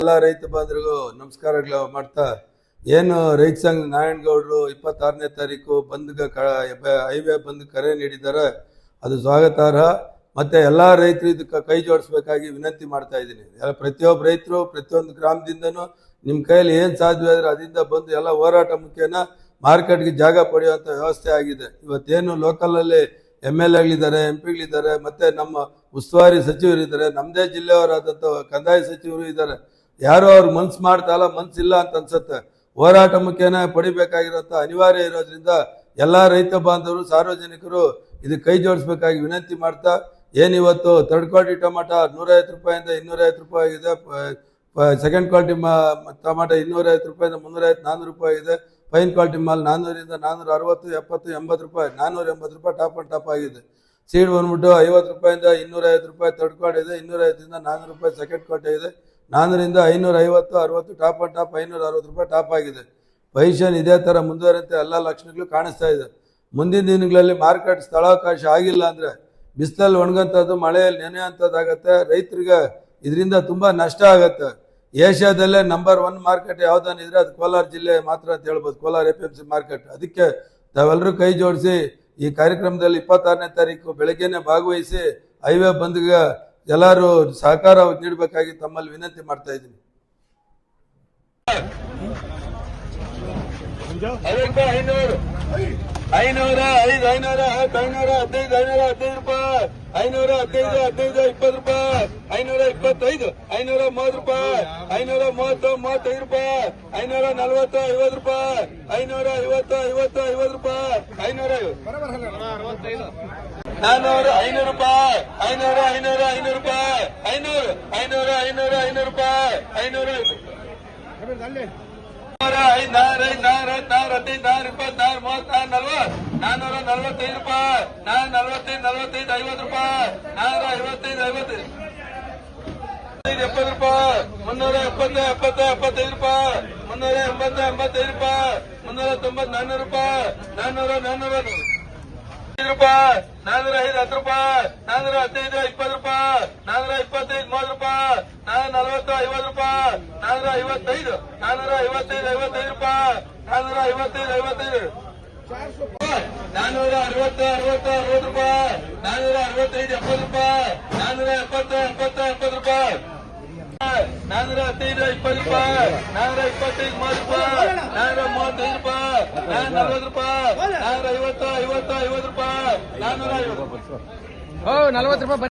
ಎಲ್ಲ ರೈತ ಬಾಂಧವರಿಗೂ ನಮಸ್ಕಾರಗಳು ಮಾಡ್ತಾ ಏನು ರೈತ ಸಂಘ ನಾರಾಯಣಗೌಡರು 26ನೇ ತಾರೀಕು ಬಂದ್ಗೆ ಹೈವೇ ಬಂದ್ ಕರೆ ನೀಡಿದ್ದಾರೆ. ಅದು ಸ್ವಾಗತಾರ್ಹ. ಮತ್ತೆ ಎಲ್ಲಾ ರೈತರು ಇದಕ್ಕೆ ಕೈ ಜೋಡಿಸಬೇಕಾಗಿ ವಿನಂತಿ ಮಾಡ್ತಾ ಇದ್ದೀನಿ. ಪ್ರತಿಯೊಬ್ಬ ರೈತರು ಪ್ರತಿಯೊಂದು ಗ್ರಾಮದಿಂದನೂ ನಿಮ್ಮ ಕೈಯಲ್ಲಿ ಏನು ಸಾಧ್ಯ ಆದ್ರೆ ಅದರಿಂದ ಬಂದು ಎಲ್ಲ ಹೋರಾಟ ಮುಖೇನ ಮಾರ್ಕೆಟ್ಗೆ ಜಾಗ ಪಡೆಯುವಂತ ವ್ಯವಸ್ಥೆ ಆಗಿದೆ. ಇವತ್ತೇನು ಲೋಕಲಲ್ಲಿ MLAಗಳಿದ್ದಾರೆ, MP ಗಳಿದ್ದಾರೆ, ಮತ್ತೆ ನಮ್ಮ ಉಸ್ತುವಾರಿ ಸಚಿವರಿದ್ದಾರೆ, ನಮ್ಮದೇ ಜಿಲ್ಲೆಯವರಾದಂಥ ಕಂದಾಯ ಸಚಿವರು ಇದ್ದಾರೆ. ಯಾರು ಅವ್ರು ಮನ್ಸು ಮಾಡ್ತಾಲ್ಲ, ಮನ್ಸಿಲ್ಲ ಅಂತ ಅನ್ಸುತ್ತೆ. ಹೋರಾಟ ಮುಖೇನ ಪಡಿಬೇಕಾಗಿರೋಂಥ ಅನಿವಾರ್ಯ ಇರೋದ್ರಿಂದ ಎಲ್ಲಾ ರೈತ ಬಾಂಧವರು ಸಾರ್ವಜನಿಕರು ಇದಕ್ಕೆ ಕೈ ಜೋಡಿಸ್ಬೇಕಾಗಿ ವಿನಂತಿ ಮಾಡ್ತಾ, ಏನಿವತ್ತು ಥರ್ಡ್ ಕ್ವಾಲಿಟಿ ಟೊಮಾಟೊ 150 ರೂಪಾಯಿಂದ 250 ರೂಪಾಯಿ ಆಗಿದೆ, ಸೆಕೆಂಡ್ ಕ್ವಾಲಿಟಿ ಟೊಮಾಟೊ 250 ರೂಪಾಯಿಂದ 350 400 ರೂಪಾಯಿ ಇದೆ, ಫೈನ್ ಕ್ವಾಲಿಟಿ ಮಾಲ್ 400ರಿಂದ 460 70 80 ರೂಪಾಯಿ 480 ರೂಪಾಯಿ ಟಾಪ್ ಅಂಡ್ ಟಾಪ್ ಆಗಿದೆ. ಸೀಡ್ ಬಂದ್ಬಿಟ್ಟು 50 ರೂಪಾಯಿಂದ 250 ರೂಪಾಯಿ ಥರ್ಡ್ ಕ್ವಾಲಿಟಿ ಇದೆ, 250ರಿಂದ 400 ರೂಪಾಯಿ ಸೆಕೆಂಡ್ ಕ್ವಾಲಿಟಿ ಇದೆ, 400ರಿಂದ 550 60 ಟಾಪ್ ಅಂಡ್ ಟಾಪ್ 560 ರೂಪಾಯಿ ಟಾಪ್ ಆಗಿದೆ. ಪೊಸಿಷನ್ ಇದೇ ತರ ಮುಂದುವರಿಯುತ್ತೆ. ಎಲ್ಲ ಲಕ್ಷಣಗಳು ಕಾಣಿಸ್ತಾ ಇದೆ. ಮುಂದಿನ ದಿನಗಳಲ್ಲಿ ಮಾರ್ಕೆಟ್ ಸ್ಥಳಾವಕಾಶ ಆಗಿಲ್ಲ ಅಂದ್ರೆ ಬಿಸಿಲಲ್ಲಿ ಒಣಗಂತದ್ದು, ಮಳೆಯಲ್ಲಿ ನೆನೆಯುವಂಥದ್ದಾಗತ್ತೆ. ರೈತರಿಗೆ ಇದರಿಂದ ತುಂಬಾ ನಷ್ಟ ಆಗತ್ತೆ. ಏಷ್ಯಾದಲ್ಲೇ ನಂಬರ್ 1 ಮಾರ್ಕೆಟ್ ಯಾವ್ದಾನಿದ್ರೆ ಅದು ಕೋಲಾರ ಜಿಲ್ಲೆ ಮಾತ್ರ ಅಂತ ಹೇಳ್ಬೋದು, ಕೋಲಾರ APMC ಮಾರ್ಕೆಟ್. ಅದಕ್ಕೆ ತಾವೆಲ್ಲರೂ ಕೈ ಜೋಡಿಸಿ ಈ ಕಾರ್ಯಕ್ರಮದಲ್ಲಿ 26ನೇ ತಾರೀಕು ಬೆಳಗ್ಗೆನೆ ಭಾಗವಹಿಸಿ ಹೈವೇ ಬಂದ್ಗೆ ಎಲ್ಲರೂ ಸಹಕಾರ ನೀಡಬೇಕಾಗಿ ತಮ್ಮಲ್ಲಿ ವಿನಂತಿ ಮಾಡ್ತಾ ಇದ್ದೀನಿ. 500 500 515 ರೂಪಾಯಿ, 515 20 ರೂಪಾಯಿ, 525 530 ರೂಪಾಯಿ, 530 35 ರೂಪಾಯಿ, 540 50 ರೂಪಾಯಿ, 550 50 ರೂಪಾಯಿ, 550 400 500 ರೂಪಾಯಿ, 500 500 500 ರೂಪಾಯಿ, 500 500 500 500 ರೂಪಾಯಿ, 500 445 ರೂಪಾಯಿ, 445 50 ರೂಪಾಯಿ, 455 50 70 ರೂಪಾಯಿ, 370 70 75 ರೂಪಾಯಿ, 380 85 ರೂಪಾಯಿ, 390 400 ರೂಪಾಯಿ, 400 ರೂಪಾಯಿ, 405 10 ರೂಪಾಯಿ, 415 20 ರೂಪಾಯಿ, 425 30 ರೂಪಾಯಿ, 440 50 ರೂಪಾಯಿ, 455 55 ರೂಪಾಯಿ, 455 55 460 60 60 ರೂಪಾಯಿ, 465 70 ರೂಪಾಯಿ, 470 70 70 ರೂಪಾಯಿ, 415 20 ರೂಪಾಯಿ, 425 30 ರೂಪಾಯಿ, 435 ರೂಪಾಯಿ, 440 ರೂಪಾಯಿ, 450 50 50 ರೂಪಾಯಿ, 450 40 ರೂಪಾಯಿ.